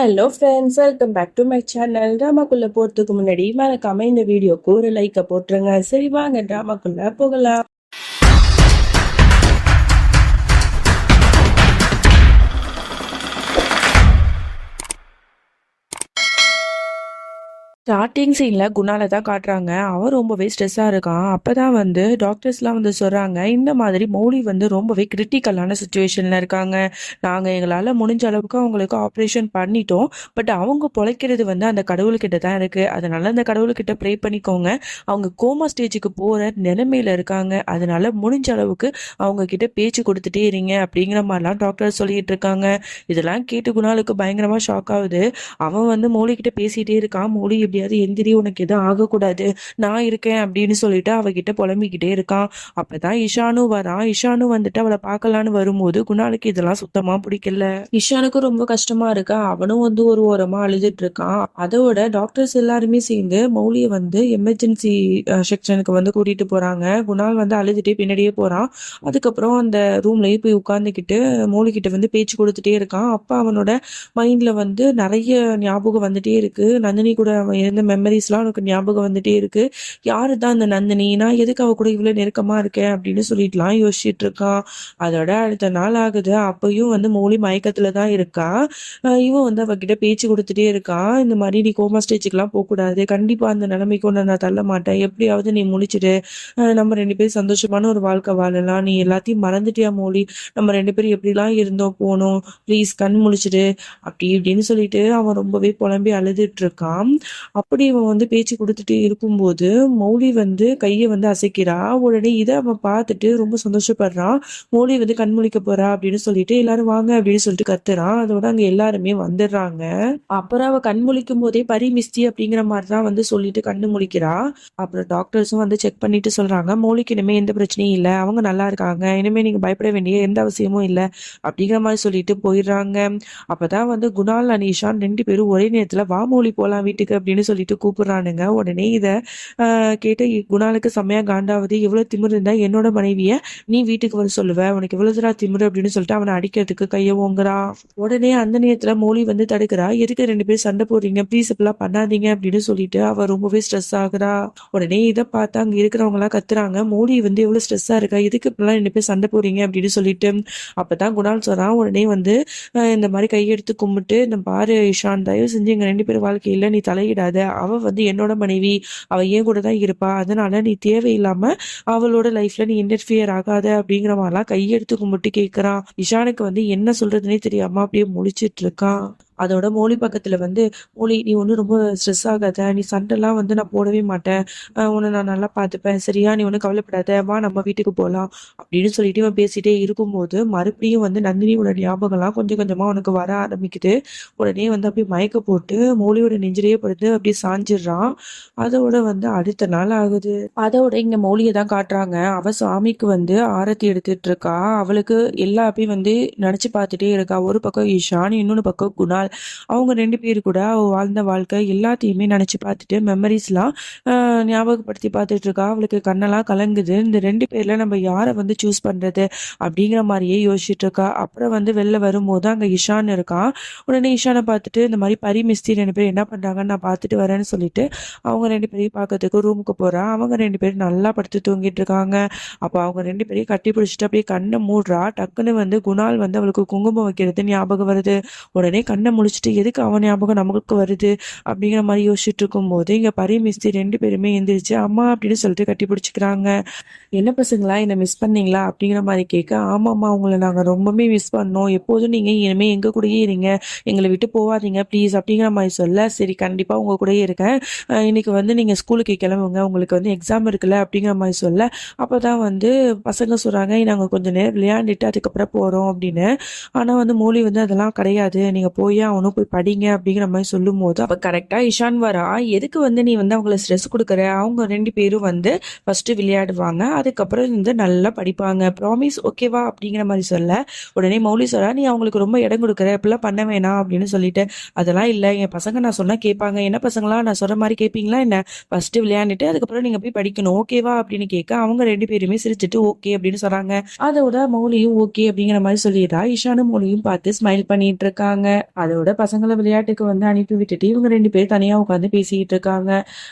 Hello friends, welcome back to my channel. ட்ராமாக்குள்ள போறதுக்கு முன்னாடி மறக்காம இந்த வீடியோக்கு ஒரு லைக்கை போட்டுருங்க. சரி, வாங்க ட்ராமாக்குள்ள போகலாம். ஸ்டார்டிங் சீன்ல குணால தான் காட்டுறாங்க. அவன் ரொம்பவே ஸ்ட்ரெஸ்ஸா இருக்கான். அப்பதான் வந்து டாக்டர்ஸ்லாம் வந்து சொல்றாங்க, இந்த மாதிரி மௌலி வந்து ரொம்பவே கிரிட்டிக்கலான சுச்சுவேஷன்ல இருக்காங்க. நாங்க எங்களால முடிஞ்ச அளவுக்கு அவங்களுக்கு ஆப்ரேஷன் பண்ணிட்டோம். பட் அவங்க பொழைக்கிறது வந்து அந்த கடவுள்கிட்ட தான் இருக்கு. அதனால அந்த கடவுள்கிட்ட ப்ரே பண்ணிக்கோங்க. அவங்க கோமா ஸ்டேஜுக்கு போற நிலைமையில இருக்காங்க. அதனால முடிஞ்ச அளவுக்கு அவங்க கிட்ட பேச்சு கொடுத்துட்டே இருங்க அப்படிங்கிற மாதிரிலாம் டாக்டர் சொல்லிட்டு இருக்காங்க. இதெல்லாம் கேட்டு குணாலுக்கு பயங்கரமா ஷாக் ஆகுது. அவன் வந்து மௌலி கிட்ட பேசிட்டே இருக்கான். மௌலி எப்படியாவது எந்திரி, உனக்கு எதுவும் ஆகக்கூடாது, நான் இருக்கேன் அப்படின்னு சொல்லிட்டு அவகிட்ட புலம்பிக்கிட்டே இருக்கான். அப்பதான் இஷானு வரான். இஷானு வந்துட்டு அவளை பார்க்கலான்னு வரும்போது குணாலுக்கு இதெல்லாம் சுத்தமா பிடிக்கல. இஷானுக்கு ரொம்ப கஷ்டமா இருக்கா. அவனும் வந்து ஒரு ஓரமா அழுதுட்டு இருக்கான். அதோட டாக்டர்ஸ் எல்லாருமே சேர்ந்து மௌலியை வந்து எமர்ஜென்சி செக்ஷனுக்கு வந்து கூட்டிட்டு போறாங்க. குணால் வந்து அழுதுட்டே பின்னாடியே போறான். அதுக்கப்புறம் அந்த ரூம்லயே போய் உட்கார்ந்துக்கிட்டு மௌலி கிட்ட வந்து பேச்சு கொடுத்துட்டே இருக்கான். அப்ப அவனோட மைண்ட்ல வந்து நிறைய ஞாபகம் வந்துட்டே இருக்கு. நந்தினி கூட அவன் இருந்த மெமரிஸ்லாம் அவனுக்கு ஞாபகம் வந்துட்டே இருக்கு. யாரு தான் அந்த நந்தினி, நான் எதுக்கு அவ கூட இவ்வளவு நெருக்கமா இருக்கேன் அப்படின்னு சொல்லிட்டுலாம் யோசிச்சுட்டு இருக்கான். அதோட அடுத்த நாள் ஆகுது. அப்பயும் வந்து மௌலி மயக்கத்துல தான் இருக்கா. இவன் வந்து அவகிட்ட பேச்சு கொடுத்துட்டே இருக்கான். இந்த மாதிரி நீ கோமா ஸ்டேஜுக்குலாம் போகக்கூடாது, கண்டிப்பா அந்த நிலைமைக்கு ஒன்று நான் தள்ள மாட்டேன், எப்படியாவது நீ முடிச்சிடு, நம்ம ரெண்டு பேரும் சந்தோஷமான ஒரு வாழ்க்கை வாழலாம், நீ எல்லாத்தையும் மறந்துட்டியா மௌலி, நம்ம ரெண்டு பேரும் எப்படிலாம் இருந்தோம் போனோம், ப்ளீஸ் கண் முழிச்சிடு அப்படி இப்படின்னு சொல்லிட்டு அவன் ரொம்பவே புலம்பி அழுதுட்டு இருக்கான். அப்படி இவன் வந்து பேச்சு கொடுத்துட்டு இருக்கும்போது மௌலி வந்து கையை வந்து அசைக்கிறா. உடனே இதை அவன் பார்த்துட்டு ரொம்ப சந்தோஷப்படுறான். மௌலி வந்து கண்முழிக்க போறா அப்படின்னு சொல்லிட்டு எல்லாரும் வாங்க அப்படின்னு சொல்லிட்டு கத்துறான். அதோட அங்க எல்லாருமே வந்துடுறாங்க. அப்புறம் அவ கண் முழிக்கும் போதே பரி மிஸ்டி அப்படிங்கிற மாதிரிதான் வந்து சொல்லிட்டு கண்ணு முழிக்கிறா. அப்புறம் டாக்டர்ஸும் வந்து செக் பண்ணிட்டு சொல்றாங்க, மௌலிக்கு இனிமே எந்த பிரச்சனையும் இல்லை, அவங்க நல்லா இருக்காங்க, இனிமே நீங்க பயப்பட வேண்டிய எந்த அவசியமும் இல்லை அப்படிங்கிற மாதிரி சொல்லிட்டு போயிடுறாங்க. அப்பதான் வந்து குணால் அண்ட் ஈஷான் ரெண்டு பேரும் ஒரே நேரத்துல வா மௌலி போலாம் வீட்டுக்கு அப்படின்னு சொல்லிட்டு கூப்பிடுறானுங்க. உடனே இதை கேட்டு குணாலுக்கு செம்மையா காண்டாவது. எவ்வளவு திமிரு இருந்தா என்னோட மனைவிய நீ வீட்டுக்கு வர சொல்லுவ, உனக்கு எவ்வளவுதா திமிரு அப்படின்னு சொல்லிட்டு அவனை அடிக்கிறதுக்கு கைய ஓங்குறா. உடனே அந்த நேரத்துல மௌலி வந்து தடுக்கிறா. எதுக்கு ரெண்டு பேரும் சண்டை போடுறீங்க, ப்ளீஸ் இப்பெல்லாம் பண்ணாதீங்க அப்படின்னு சொல்லிட்டு அவ ரொம்பவே ஸ்ட்ரெஸ் ஆகுறா. உடனே இதை பார்த்தா அங்க இருக்கிறவங்க எல்லாம் கத்துறாங்க, மௌலி வந்து எவ்வளவு ஸ்ட்ரெஸ்ஸா இருக்கா, எதுக்கு இப்பெல்லாம் ரெண்டு பேரும் சண்டை போடுறீங்க அப்படின்னு சொல்லிட்டு. அப்பதான் குணால் சொல்றான். உடனே வந்து இந்த மாதிரி கையெடுத்து கும்பிட்டு, இந்த பாரு இஷான், தயவு செஞ்சு எங்க ரெண்டு பேரும் வாழ்க்கையில நீ தலையிடாத, அவ வந்து என்னோட மனைவி, அவ ஏன் கூட தான் இருப்பா, அதனால நீ தேவையில்லாம அவளோட லைஃப்ல நீ இன்டர்ஃபியர் ஆகாத அப்படிங்கிற மாதிரிலாம் கையெடுத்து கும்பிட்டு கேட்கிறான். இஷானுக்கு வந்து என்ன சொல்றதுன்னே தெரியாம அப்படியே முழிச்சிட்டு இருக்கான். அதோட மௌலி பக்கத்துல வந்து, மௌலி நீ ஒன்றும் ரொம்ப ஸ்ட்ரெஸ் ஆகாத, நீ சண்டைலாம் வந்து நான் போடவே மாட்டேன், உன்னை நான் நல்லா பார்த்துப்பேன், சரியா, நீ ஒன்றும் கவலைப்படாத, வா நம்ம வீட்டுக்கு போகலாம் அப்படின்னு சொல்லிட்டு இவன் பேசிட்டே இருக்கும்போது மறுபடியும் வந்து நந்தினியோட ஞாபகம்லாம் கொஞ்சம் கொஞ்சமா உனக்கு வர ஆரம்பிக்குது. உடனே வந்து அப்படியே மயக்க போட்டு மௌலியோட நெஞ்சிலேயே படுத்து அப்படியே சாஞ்சிடுறான். அதோட வந்து அடுத்த நாள் ஆகுது. அதோட இங்க மௌலியை தான் காட்டுறாங்க. அவ சாமிக்கு வந்து ஆரத்தி எடுத்துட்டு இருக்கா. அவளுக்கு எல்லாத்தையும் வந்து நினைச்சு பார்த்துட்டே இருக்கா. ஒரு பக்கம் ஈஷான், இன்னொன்று பக்கம் குணால். அவங்க ரெண்டு பேரு கூட அவ வாழ்ந்த வாழ்க்கை எல்லாத்தையுமே நினைச்சு பார்த்துட்டு மெமரிஸ்லாம் ஞாபகப்படுத்தி பார்த்துட்டு இருக்கா. அவளுக்கு கண்ணெல்லாம் கலங்குது. இந்த ரெண்டு பேர்ல நம்ம யாரை வந்து சூஸ் பண்றது அப்படிங்கிற மாதிரியே யோசிச்சுட்டு இருக்கா. அப்புறம் வந்து வெளில வரும்போது அங்க இஷான் இருக்கான். உடனே இஷானை பார்த்துட்டு, இந்த மாதிரி பரி மிஸ்தி ரெண்டு பேரும் என்ன பண்றாங்கன்னு நான் பார்த்துட்டு வரேன்னு சொல்லிட்டு அவங்க ரெண்டு பேரையும் பார்க்கறதுக்கு ரூமுக்கு போறா. அவங்க ரெண்டு பேரும் நல்லா படுத்து தூங்கிட்டு இருக்காங்க. அப்போ அவங்க ரெண்டு பேரையும் கட்டி பிடிச்சிட்டு அப்படியே கண்ணை மூடுறா. டக்குன்னு வந்து குணால் வந்து அவளுக்கு குங்குமம் வைக்கிறது ஞாபகம் வருது. உடனே கண்ணை முழிச்சிட்டு எதுக்கு அவன் ஞாபகம் நமக்கு வருது அப்படிங்கிற மாதிரி யோசிச்சுட்டு இருக்கும் போது இங்க பரி மிஸ்தி ரெண்டு பேருமே எந்திரிச்சு அம்மா அப்படின்னு சொல்லிட்டு கட்டி பிடிச்சிக்கிறாங்க. என்ன பசங்களா என்ன மிஸ் பண்ணீங்களா அப்படிங்கிற மாதிரி கேட்க, ஆமாம்மா உங்களை நாங்க ரொம்பவே மிஸ் பண்ணோம், எப்போதும் நீங்க இனிமே எங்க கூடயே இருங்க, எங்களை விட்டு போவாதீங்க ப்ளீஸ் அப்படிங்கிற மாதிரி சொல்ல, சரி கண்டிப்பா உங்க கூடயே இருக்கேன், இன்னைக்கு வந்து நீங்க ஸ்கூலுக்கு கிளம்புங்க, உங்களுக்கு வந்து எக்ஸாம் இருக்குல்ல அப்படிங்கிற மாதிரி சொல்ல, அப்பதான் வந்து பசங்க சொல்றாங்க, நாங்க கொஞ்ச நேரம் விளையாண்டுட்டு அதுக்கப்புறம் போறோம் அப்படின்னு. ஆனா வந்து மௌலி வந்து அதெல்லாம் கிடையாது, நீங்க போய் அவனும் போய் படிங்க அப்படிங்கிற மாதிரி சொல்லும் போது அப்ப கரெக்டா இஷான் வரா. எதுக்கு வந்து நீ வந்து அவங்களை ஸ்ட்ரெஸ் கொடுக்குற, அவங்க ரெண்டு பேரும் வந்து ஃபர்ஸ்ட் விளையாடுவாங்க, அதுக்கப்புறம் வந்து நல்லா படிப்பாங்க, ப்ராமிஸ் ஓகேவா அப்படிங்கிற மாதிரி சொல்ல, உடனே மௌலி சொல்றா, நீ அவங்களுக்கு ரொம்ப இடம் கொடுக்குற, இப்பெல்லாம் பண்ண வேணாம் அப்படின்னு சொல்லிட்டு. அதெல்லாம் இல்லை, என் பசங்க நான் சொன்னா கேட்பாங்க, என்ன பசங்களா நான் சொல்ற மாதிரி கேட்பீங்களா என்ன, ஃபர்ஸ்ட் விளையாண்டுட்டு அதுக்கப்புறம் நீங்க போய் படிக்கணும் ஓகேவா அப்படின்னு கேட்க, அவங்க ரெண்டு பேருமே சிரிச்சுட்டு ஓகே அப்படின்னு சொல்றாங்க. அதோட மௌலியும் ஓகே அப்படிங்கிற மாதிரி சொல்லிடுறா. இஷானும் மௌலியும் பார்த்து ஸ்மைல் பண்ணிட்டு இருக்காங்க. அதோட அதோட பசங்கள விளையாட்டுக்கு வந்து அனுப்பி விட்டுட்டு இவங்க 2 பேரும் தனியா உட்காந்து பேசிக்கிட்டு இருக்காங்க.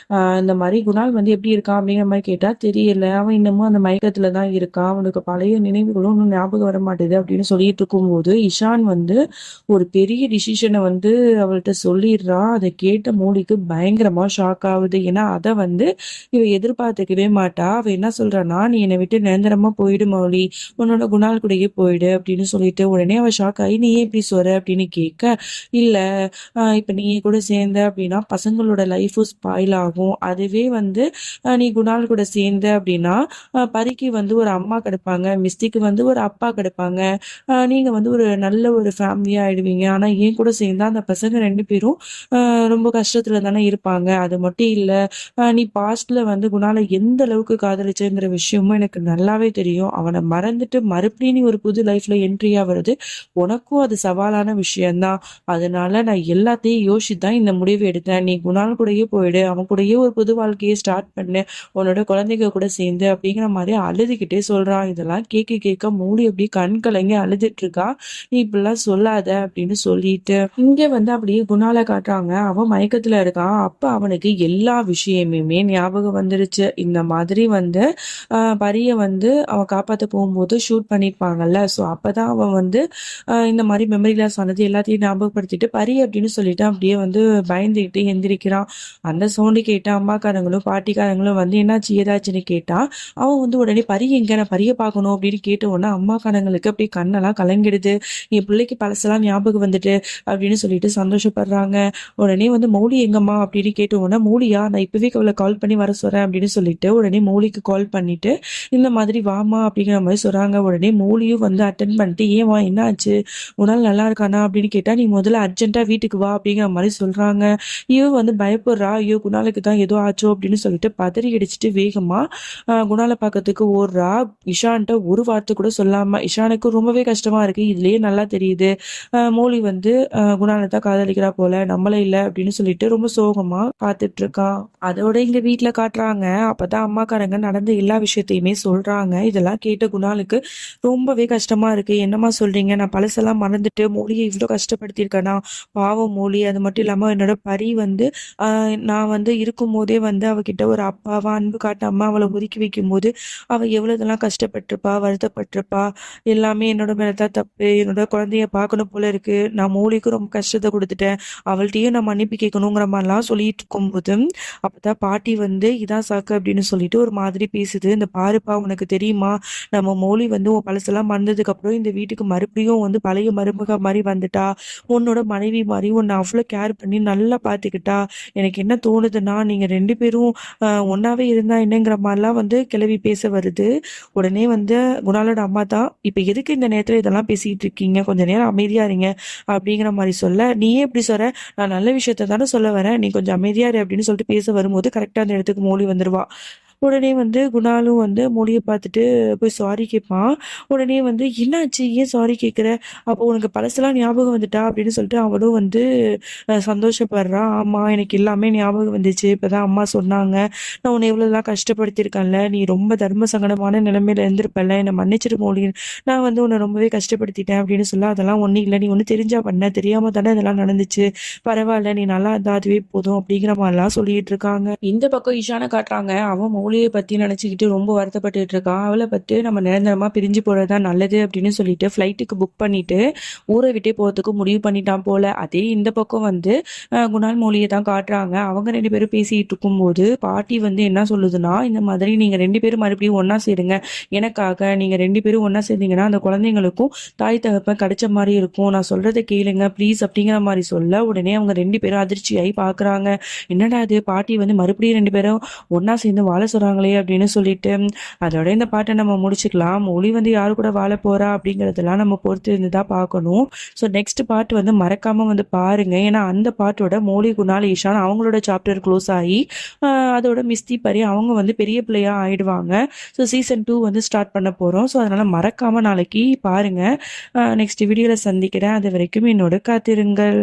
இந்த மாரி குணால் வந்து எப்படி இருக்கான் அப்படிங்கிற மாரி கேட்டா, தெரியல. அவன் இன்னமும் அந்த மயக்கத்துல தான் இருக்கான். அவனுக்கு பழைய நினைவுகளும் இன்னும் ஞாபகம் வர மாட்டேது அப்படின்னு சொல்லிட்டு இருக்கும்போது, இஷான் வந்து ஒரு பெரிய டிசிஷன வந்து அவள்ட்ட சொல்லிடுறான். அத கேட்ட மௌலிக்கு பயங்கரமா ஷாக் ஆகுது. ஏன்னா, அத வந்து இவ எதிர்பார்த்துக்கவே மாட்டா. அவ என்ன சொல்றான்னா, "நீ என்னை விட்டு நிரந்தரமா போயிடு மௌலி. உன்னோட குணால் கூடயே போயிடு" அப்படின்னு சொல்லிட்டு, உடனே அவ ஷாக் ஆகி, "நீ ஏன் இப்படி சொல்ற?" அப்படின்னு கேட்க, "இல்ல இப்ப நீ என் கூட சேர்ந்த அப்படின்னா பசங்களோட லைஃபும் ஸ்பாயில் ஆகும். அதுவே வந்து நீ குணால் கூட சேர்ந்த அப்படின்னா பரிக்கு வந்து ஒரு அம்மா கிடைப்பாங்க, மிஸ்டிக்கு வந்து ஒரு அப்பா கிடைப்பாங்க. நீங்க வந்து ஒரு நல்ல ஒரு ஃபேமிலியா ஆயிடுவீங்க. ஆனா என் கூட சேர்ந்தா அந்த பசங்க 2 பேரும் ரொம்ப கஷ்டத்துல தானே இருப்பாங்க. அது மட்டும் இல்ல, நீ பாஸ்ட்ல வந்து குணால எந்த அளவுக்கு காதலிச்சேங்கிற விஷயமும் எனக்கு நல்லாவே தெரியும். அவன மறந்துட்டு மறுபடியும் நீ ஒரு புது லைஃப்ல என்ட்ரி ஆவறது உனக்கும் அது சவாலான விஷயம் தான். அதனால நான் எல்லாத்தையும் யோசிச்சு தான் இந்த முடிவு எடுத்தேன். நீ குணால் கூடயே போயிடு. அவன் கூடயே ஒரு புது வாழ்க்கைய ஸ்டார்ட் பண்ணு. உன்னோட குழந்தைங்க கூட சேர்ந்து அப்படிங்கிற மாரி அழுதுகிட்டே சொல்றான். இதெல்லாம் கேட்க கேட்க மூடி அப்படியே கண் கலங்கி அழுதுட்டு இருக்கா. நீ இப்படிலாம் சொல்லாத அப்படின்னு சொல்லிட்டு. இங்க வந்து அப்படியே குணால காட்டுறாங்க. அவன் மயக்கத்துல இருக்கான். அப்ப அவனுக்கு எல்லா விஷயமுமே ஞாபகம் வந்துருச்சு. இந்த மாதிரி வந்து பரிய வந்து அவன் காப்பாத்த போகும்போது ஷூட் பண்ணியிருப்பாங்கல்ல. ஸோ அப்பதான் அவன் வந்து இந்த மாரி மெமரி லாஸ் ஆனது எல்லாத்தையும் ஞாபகப்படுத்திட்டு, பரி அப்படின்னு சொல்லிட்டு அப்படியே வந்து பயந்துகிட்டு எந்திரிக்கிறான். அந்த சவுண்டு கேட்டு அம்மாக்காரங்களும், பாட்டிக்காரங்களும் வந்து என்னாச்சு? ஏதாச்சுன்னு கேட்டா, அவன் வந்து உடனே "பரி எங்க? நான் பரிய பார்க்கணும்" அப்படின்னு கேட்ட உடனே அம்மாக்காரங்களுக்கு அப்படியே கண்ணெல்லாம் கலங்கிடுது. என் பிள்ளைக்கு பழசெல்லாம் ஞாபகம் வந்துட்டு அப்படின்னு சொல்லிட்டு சந்தோஷப்படுறாங்க. உடனே வந்து "மௌலி எங்கம்மா?" அப்படின்னு கேட்ட உடனே, "மௌலியா? நான் இப்பவே அவள கால் பண்ணி வர சொல்றேன்" அப்படின்னு சொல்லிட்டு உடனே மௌலிக்கு கால் பண்ணிட்டு, இந்த மாதிரி "வாம்மா" அப்படிங்கிற மாரி சொல்றாங்க. உடனே மௌலியும் வந்து அட்டெண்ட் பண்ணிட்டு, "ஏம்மா என்ன ஆச்சு? உடல் நல்லா இருக்கானா?" அப்படின்னு கேட்டா, "நீ முதல்ல அர்ஜென்ட்டா வீட்டுக்கு வா" அப்படிங்கிற மாரி சொல்றாங்க. இவ வந்து பயப்படுறா. ஐயோ! குணாலுக்கு தான் ஏதோ ஆச்சோ அப்படின்னு சொல்லிட்டு பதறி அடிச்சுட்டு வேகமா குணால பார்க்கறதுக்கு ஓடுறா. இஷான்ட்ட ஒரு வார்த்தை கூட சொல்லாம. இஷானுக்கு ரொம்பவே கஷ்டமா இருக்கு. இதுலயே நல்லா தெரியுது. மௌலி வந்து குணால தான் காதலிக்கிறா போல, நம்மள இல்ல அப்படின்னு சொல்லிட்டு ரொம்ப சோகமா பார்த்துட்டு இருக்கா. அதோட இங்க வீட்ல காட்டுறாங்க. அப்பதான் அம்மாக்காரங்க நடந்த எல்லா விஷயத்தையுமே சொல்றாங்க. இதெல்லாம் கேட்ட குணாலுக்கு ரொம்பவே கஷ்டமா இருக்கு. "என்னம்மா சொல்றீங்க? நான் பழசெல்லாம் மறந்துட்டு மௌலிய இவ்ளோ கஷ்டப்படுத்தியிருக்கேனா? பாவம் மௌலி. அது மட்டும் இல்லாம என்னோட பரி வந்து நான் வந்து இருக்கும்போதே வந்து அவகிட்ட ஒரு அப்பாவா அன்பு காட்டாம அவள ஒதுக்கி வைக்கும்போது, அவ எவ்வளோ இதெல்லாம் கஷ்டப்பட்டுருப்பா, வருத்தப்பட்டுருப்பா. எல்லாமே என்னோட மேல தான் தப்பு. என்னோட குழந்தைய பார்க்கணும் போல இருக்கு. நான் மௌலிக்கும் ரொம்ப கஷ்டத்த குடுத்துட்டேன். அவள்ட்டயும் நான் மன்னிப்பு கேட்கணுங்கிற மாரிலாம் சொல்லிட்டு இருக்கும்போது, அப்பதான் பாட்டி வந்து "இதான் சாக்கு" அப்படின்னு சொல்லிட்டு ஒரு மாதிரி பேசுது. "இந்த பாருப்பா உனக்கு தெரியுமா? நம்ம மௌலி வந்து உன் பழசெல்லாம் மறந்ததுக்கப்புறம் இந்த வீட்டுக்கு மறுபடியும் வந்து பழைய மருமக மாரி வந்துட்டா. உன்னோட மனைவி மாரி உன்ன அவ்ளோ கேர் பண்ணி நல்லா பார்த்துக்கிட்டா. எனக்கு என்ன தோணுதுன்னா, நீங்க 2 பேரும் ஒண்ணாவே இருந்தா என்னங்கிற மாரிலாம் வந்து கிளவி பேச வருது. உடனே வந்து குணாலோட அம்மா தான், "இப்ப எதுக்கு இந்த நேரத்துல இதெல்லாம் பேசிட்டு இருக்கீங்க? கொஞ்ச நேரம் அமைதியா இருங்க" அப்படிங்கிற மாரி சொல்ல, "நீ ஏன் இப்படி சொல்ற? நான் நல்ல விஷயத்த தானே சொல்ல வரேன். நீ கொஞ்சம் அமைதியா இரு" அப்படின்னு சொல்லிட்டு பேச வரும்போது, கரெக்ட்டா அந்த இடத்துக்கு மௌலி வந்துருவா. உடனே வந்து குணாலும் வந்து மொழிய பார்த்துட்டு போய் சாரி கேட்பான். உடனே வந்து "என்னாச்சு? ஏன் சாரி கேட்குற? அப்போ உனக்கு பழசெல்லாம் ஞாபகம் வந்துட்டா?" அப்படின்னு சொல்லிட்டு அவளும் வந்து சந்தோஷப்படுறா. "ஆமா, எனக்கு எல்லாமே ஞாபகம் வந்துச்சு. இப்பதான் அம்மா சொன்னாங்க. நான் உன்ன இவ்வளோலாம் கஷ்டப்படுத்தியிருக்கேன்ல. நீ ரொம்ப தர்ம சங்கடமான நிலைமையில இருந்திருப்பல்ல. என்னை மன்னிச்சிடு மௌலி. நான் வந்து உன்ன ரொம்பவே கஷ்டப்படுத்திட்டேன்" அப்படின்னு சொல்ல, "அதெல்லாம் ஒண்ணும் இல்ல. நீ ஒண்ணும் தெரிஞ்சா பண்ண. தெரியாம தானே இதெல்லாம் நடந்துச்சு. பரவால்ல. நீ நல்லா இருந்தா அதுவே போதும்" அப்படிங்கிற மாரிலாம் சொல்லிட்டு இருக்காங்க. இந்த பக்கம் இஷான காட்டுறாங்க. அவன் மௌலிய பத்தி நினைச்சுக்கிட்டு ரொம்ப வருத்தப்பட்டுட்டு இருக்கான். அவள பத்தி நம்ம நிரந்தரமா பிரிஞ்சு போறது தான் நல்லது அப்படின்னு சொல்லிட்டு ஃப்ளைட்டுக்கு புக் பண்ணிட்டு ஊரை விட்டே போறதுக்கு முடிவு பண்ணிட்டான் போல. அதே இந்த பக்கம் வந்து குணால் மௌலிய தான் காட்டுறாங்க. அவங்க 2 பேரும் பேசிட்டு இருக்கும்போது பாட்டி வந்து என்ன சொல்லுதுன்னா, இந்த மாதிரி நீங்க 2 பேரும் மறுபடியும் ஒண்ணா சேருங்க. எனக்காக நீங்க 2 பேரும் ஒண்ணா சேர்ந்தீங்கன்னா அந்த குழந்தைங்களுக்கும் தாய் தகப்பன் கிடைச்ச மாரி இருக்கும். நான் சொல்றத கேளுங்க ப்ளீஸ் அப்படிங்கிற மாரி சொல்ல, உடனே அவங்க 2 பேரும் அதிர்ச்சியாயி பார்க்குறாங்க. என்னடா இது பாட்டி வந்து மறுபடியும் 2 பேரும் ஒண்ணா சேர்ந்து வாழ சொல்றாங்களே அப்படின்னு சொல்லிட்டு, அதோட இந்த பாட்டை நம்ம முடிச்சுக்கலாம். மொழி வந்து யாரு கூட வாழ போறா அப்படிங்கிறதெல்லாம் நம்ம பொறுத்து இருந்து தான் பார்க்கணும். ஸோ நெக்ஸ்ட் பார்ட் வந்து மறக்காம வந்து பாருங்க. ஏன்னா அந்த பாட்டோட மௌலி, குணால், ஈஷான் அவங்களோட சாப்டர் க்ளோஸ் ஆகி அதோட மிஸ்தி பரி அவங்க வந்து பெரிய பிள்ளையா ஆயிடுவாங்க. ஸோ சீசன் 2 வந்து ஸ்டார்ட் பண்ண போறோம். ஸோ அதனால மறக்காம நாளைக்கு பாருங்க. நெக்ஸ்ட் வீடியோல சந்திக்கிறேன். அது வரைக்கும் என்னோட காத்திருங்கள்.